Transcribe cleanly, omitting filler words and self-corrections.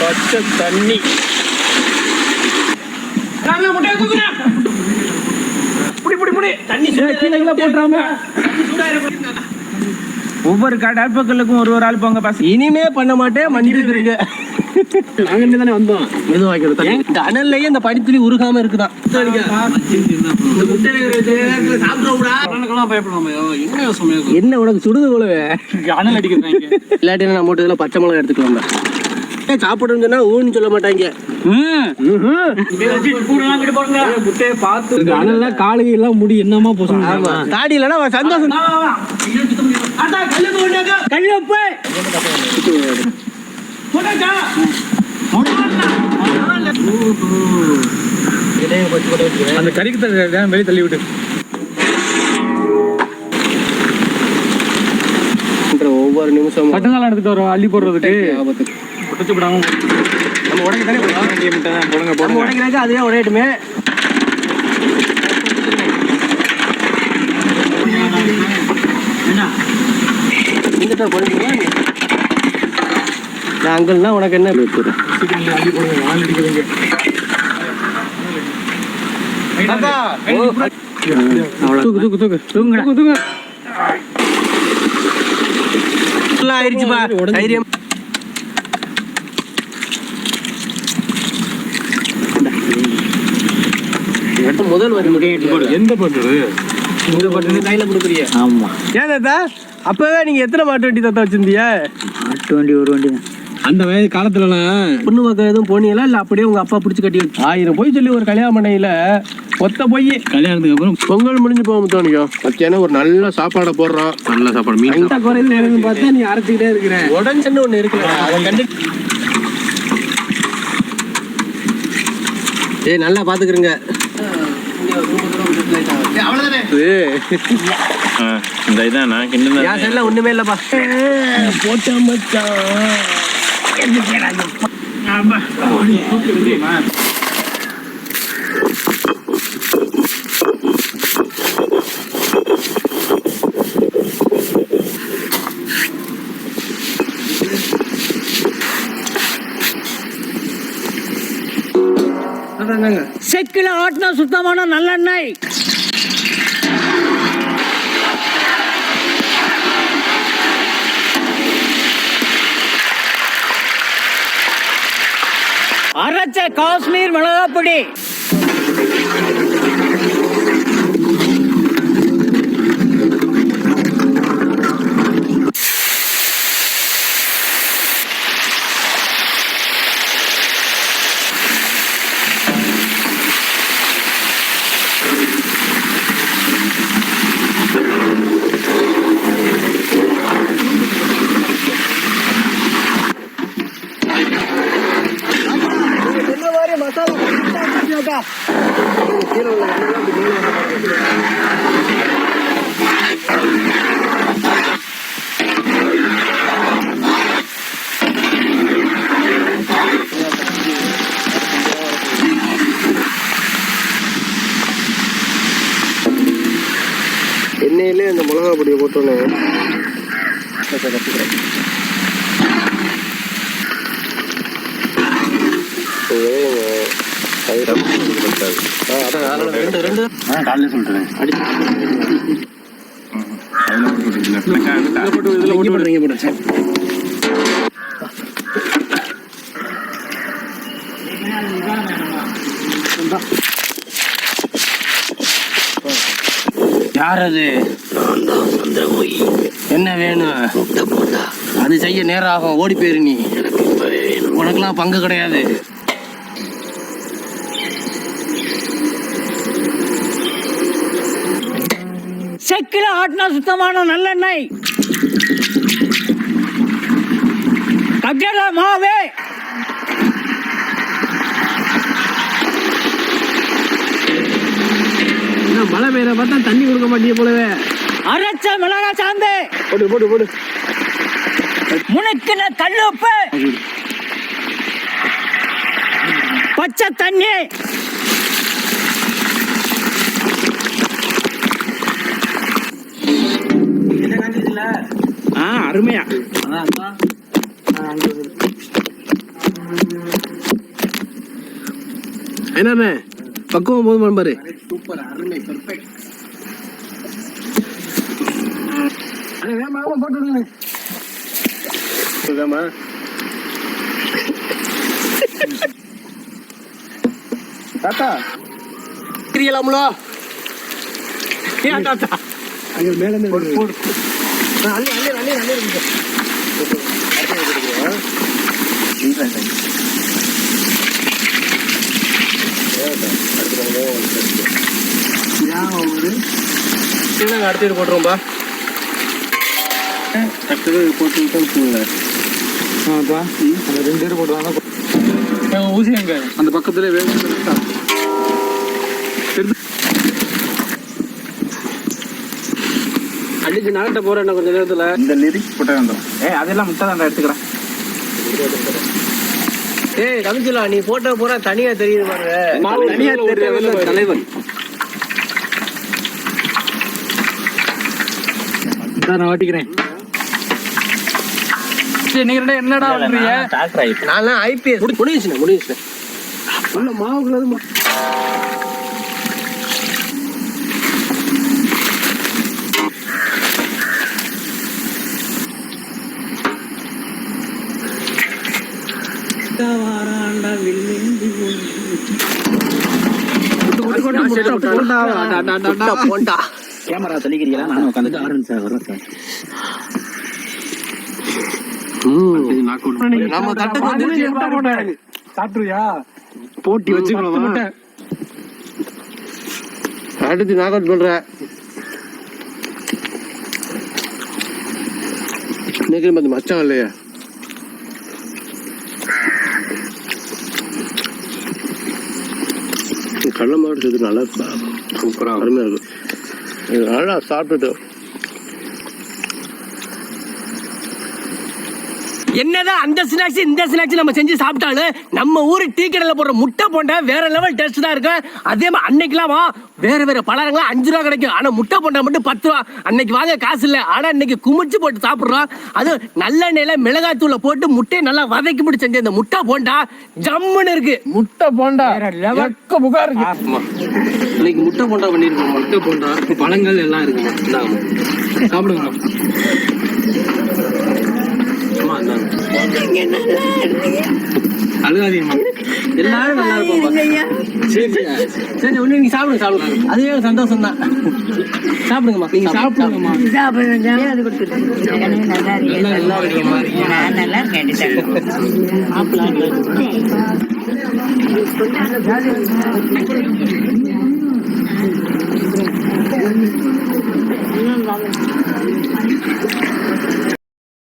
பச்சை தண்ணி ஒவ்வொரு கடற்பக்களுக்கும் ஒரு ஆள் போங்க பாஸ். இனிமே பண்ண மாட்டேன், மன்னிச்சுக்கிறீங்க. நாங்க தானே வந்தோம். எதுவும் வைக்கிறது இந்த அனல்லையே இந்த பனித்துளி உருகாம இருக்குதான். என்ன உனக்கு சுடுது போலவே அனல் அடிக்கிறாங்க. இல்லாட்டி நான் மூட்டை இதுல பச்சை மிளகா எடுத்துக்கலாம். சாப்பிடுன்னு சொன்னா ஊன்னு சொல்ல மாட்டாங்க. காலு எல்லாம் முடி என்னமா போசணும். தாடி இல்லைன்னா சந்தோஷம். அந்த கறிக்கு வெளியே தள்ளி விட்டு ஒவ்வொரு நிமிஷம் பட்டங்காலம் எடுத்துட்டு வரோம் அள்ளி போடுறதுக்கு. நம்ம உடைக்கத்தானே உடைக்கிறாங்க, அதுவே உடையட்டுமே. அங்கல்னா உனக்கு என்ன ஆயிடுச்சுப்பா தைரியம். முதல் எந்த பண்றது கையில கொடுக்குறிய. ஆமா ஏன் தாத்தா அப்பவே நீங்க எத்தனை மாட்டு வண்டி தாத்தா வச்சிருந்தீங்க? மாட்டு வண்டி ஒரு வண்டி தான். அந்த காலத்துலலாம் பொண்ணு பார்க்க எதுவும் போனீங்களா இல்ல அப்படியே உங்க அப்பா பிடிச்சி கட்டி 1000 போய் சொல்லி ஒரு கல்யாண மனையில ஒத்த போய் கல்யாணத்துக்கு அப்புறம் பொங்கல் முடிஞ்சு போக முத்தோனிக்கும் மத்தியானம் ஒரு நல்ல சாப்பாடை போடுறோம். நல்ல சாப்பாடு மீன் குறையில பார்த்தா நீ அரைச்சிக்கிட்டே இருக்கிற உடஞ்சுன்னு ஒண்ணு இருக்குல்ல அதை கண்டு நல்லா பாத்துக்கிறீங்க. இந்த இதான் நான் ஒண்ணுமே இல்லப்பா போட்டா மச்சான். செக்கில ஆட்டின சுத்தமான நல்லெண்ணெய். அரைச்ச காஷ்மீர் மிளகாப்பொடி. எண்ணெயிலே இந்த மிளகா பொடியை போட்டோன்னே யார் அது? என்ன வேணும்? அது செய்ய நேரம் ஆகும், ஓடி போயிரு. நீ உனக்கெல்லாம் பங்கு கிடையாது. செக்கில ஆட்டின சுத்தமான நல்லெண்ணெய். கஜர மாவே. மழை பெய்யற பார்த்தா தண்ணி கொடுக்க மாட்டீங்க போலவே. அரைச்ச மிளகா சாந்து. போடு போடு போடு. முனுக்கின கல்லுப்பு. பச்சை தண்ணி. அருமையா. என்னண்ணே பக்குவம் போதும் பாரு. சூப்பர், அருமை, பெர்ஃபெக்ட். போட்டுருங்க. தாத்தா தெரியலாம்ல. ஏன் தாத்தா அங்க மேல இருந்து அடுத்து போட்டுருவோம்பா. அந்த 2 பேர் போட்டுவாங்க. ஊசி எங்க அந்த பக்கத்துல அடிச்சு நாட்ட போறேன் கொஞ்ச நேரத்துல. இந்த லிரிக்ஸ் போட்டே வந்துடும். அதெல்லாம் முட்டை தான் எடுத்துக்கிறேன். ஏய் கமிச்சலா, நீ போட்டோ பூரா தனியா தெரியுது பாருங்க. தனியா தெரியல தலைவன். நான் ஓட்டிக்கிறேன். என்னடா பண்றீங்க? நான் ஐபிஎஸ் முடிஞ்சுச்சு. உள்ள மாவுக்குள்ள கேமரா தெளிக்கிறீங்களா? நானும் உட்காந்து வரேன் சார். போட்டி வச்சுக்கணும். அடுத்து நாக் அவுட் பண்ற மச்சான் இல்லையா? கடலை மாவட்டத்துக்கு நல்லா சூப்பராக அருமையாக இருக்கும். நல்லா சாப்பிட்டுட்டு என்னதான் அந்த ஸ்நாக்ஸ் இந்த ஸ்நாக்ஸ் நம்ம செஞ்சு சாப்பிட்டாலும் நம்ம ஊரு டீ கடையில் போடுற முட்டை போண்டா வேற லெவல் டேஸ்ட் தான் இருக்கு. அதே மாதிரி அன்னைக்குலாமா வேற பலரங்களா 5 ரூபா கிடைக்கும். ஆனா முட்டை போண்டா மட்டும் 10 ரூபா. அன்னைக்கு வாங்க காசு இல்லை, ஆனா இன்னைக்கு குமிச்சு போட்டு சாப்பிடுறோம். அது நல்லெண்ணெயில மிளகாய் தூளை போட்டு முட்டையை நல்லா வதக்கி போட்டு செஞ்ச இந்த முட்டை போண்டா ஜம்முன்னு இருக்கு. முட்டை போண்டா புகா இருக்கு. இன்னைக்கு முட்டை போண்டா பண்ணிருக்கோம். முட்டை போண்டா பழங்கள் எல்லாம் இருக்கு. சாப்பிடுங்க. அழுகாதீங்க, எல்லாரும் நல்லா இருக்கும். சரி ஒண்ணு நீங்க சாப்பிடுங்க. அதுவே சந்தோஷம் தான். சாப்பிடுங்கம்மா, நீங்க சாப்பிடுங்கம்மா. நல்லா